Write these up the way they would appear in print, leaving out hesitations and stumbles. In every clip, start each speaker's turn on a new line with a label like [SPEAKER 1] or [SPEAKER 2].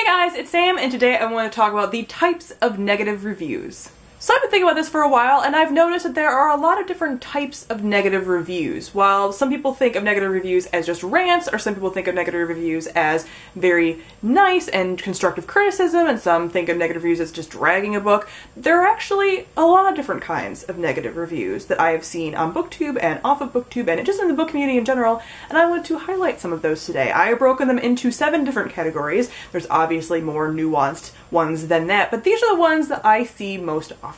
[SPEAKER 1] Hey guys, it's Sam, and today I want to talk about the types of negative reviews. So I've been thinking about this for a while, and I've noticed that there are a lot of different types of negative reviews. While some people think of negative reviews as just rants, or some people think of negative reviews as very nice and constructive criticism, and some think of negative reviews as just dragging a book, there are actually a lot of different kinds of negative reviews that I have seen on BookTube and off of BookTube and just in the book community in general, and I want to highlight some of those today. I have broken them into 7 different categories. There's obviously more nuanced ones than that, but these are the ones that I see most often.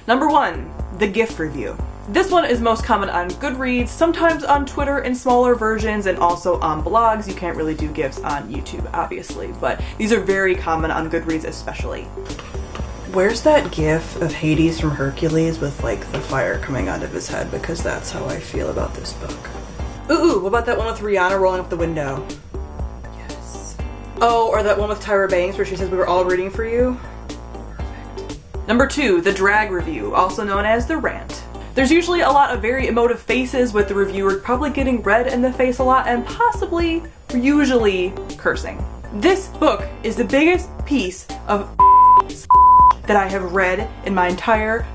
[SPEAKER 1] Number 1, the GIF review. This one is most common on Goodreads, sometimes on Twitter in smaller versions, and also on blogs. You can't really do GIFs on YouTube, obviously, but these are very common on Goodreads especially. Where's that GIF of Hades from Hercules with like the fire coming out of his head? Because that's how I feel about this book. Ooh, what about that one with Rihanna rolling up the window? Yes. Oh, or that one with Tyra Banks where she says we were all rooting for you? Number 2, the drag review, also known as the rant. There's usually a lot of very emotive faces with the reviewer probably getting red in the face a lot and possibly, usually, cursing. This book is the biggest piece of that I have read in my entire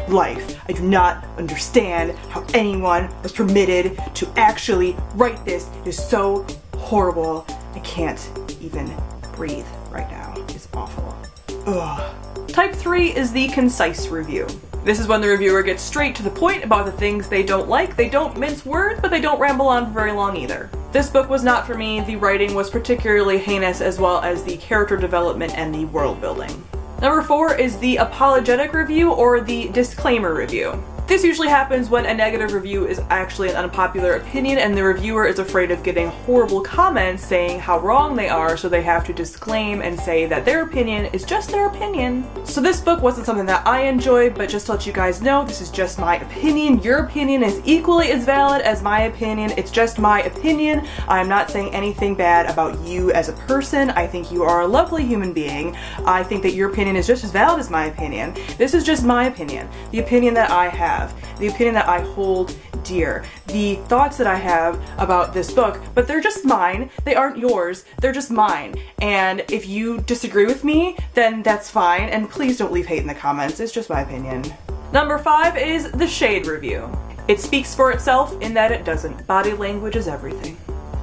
[SPEAKER 1] life. I do not understand how anyone was permitted to actually write this. It is so horrible. I can't even breathe right now. It's awful. Ugh. Type 3 is the concise review. This is when the reviewer gets straight to the point about the things they don't like. They don't mince words, but they don't ramble on for very long either. This book was not for me. The writing was particularly heinous, as well as the character development and the world building. Number 4 is the apologetic review or the disclaimer review. This usually happens when a negative review is actually an unpopular opinion and the reviewer is afraid of getting horrible comments saying how wrong they are, so they have to disclaim and say that their opinion is just their opinion. So this book wasn't something that I enjoyed, but just to let you guys know, this is just my opinion. Your opinion is equally as valid as my opinion. It's just my opinion. I am not saying anything bad about you as a person. I think you are a lovely human being. I think that your opinion is just as valid as my opinion. This is just my opinion. The opinion that I have. The opinion that I hold dear, the thoughts that I have about this book, but they're just mine. They aren't yours. They're just mine. And if you disagree with me, then that's fine. And please don't leave hate in the comments. It's just my opinion. Number 5 is the shade review. It speaks for itself in that it doesn't. Body language is everything.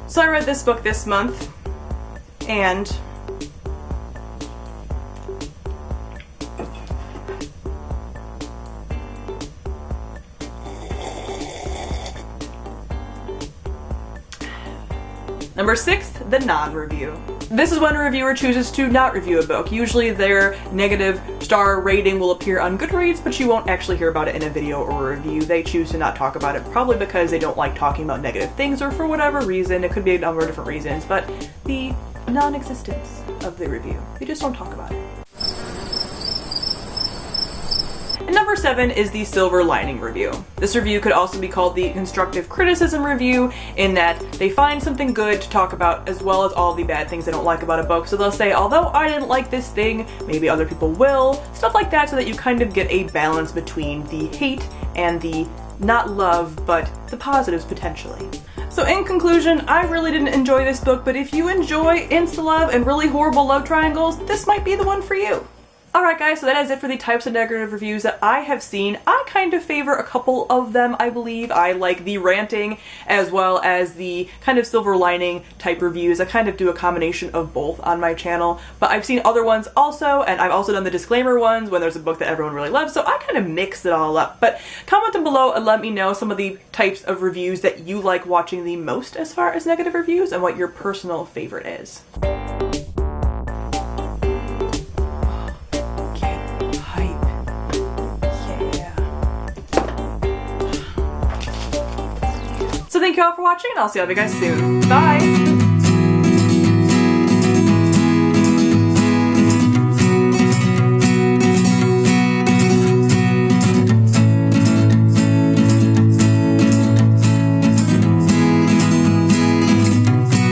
[SPEAKER 1] So I read this book this month, and Number 6, the non-review. This is when a reviewer chooses to not review a book. Usually their negative star rating will appear on Goodreads, but you won't actually hear about it in a video or a review. They choose to not talk about it, probably because they don't like talking about negative things or for whatever reason. It could be a number of different reasons, but the non-existence of the review. They just don't talk about it. And number 7 is the silver lining review. This review could also be called the constructive criticism review, in that they find something good to talk about as well as all the bad things they don't like about a book. So they'll say, although I didn't like this thing, maybe other people will, stuff like that, so that you kind of get a balance between the hate and the not love, but the positives potentially. So in conclusion, I really didn't enjoy this book, but if you enjoy insta-love and really horrible love triangles, this might be the one for you. Alright guys, so that is it for the types of negative reviews that I have seen. I kind of favor a couple of them, I believe. I like the ranting as well as the kind of silver lining type reviews. I kind of do a combination of both on my channel, but I've seen other ones also, and I've also done the disclaimer ones when there's a book that everyone really loves, so I kind of mix it all up. But comment them below and let me know some of the types of reviews that you like watching the most as far as negative reviews and what your personal favorite is. So thank you all for watching, and I'll see all of you guys soon. Bye!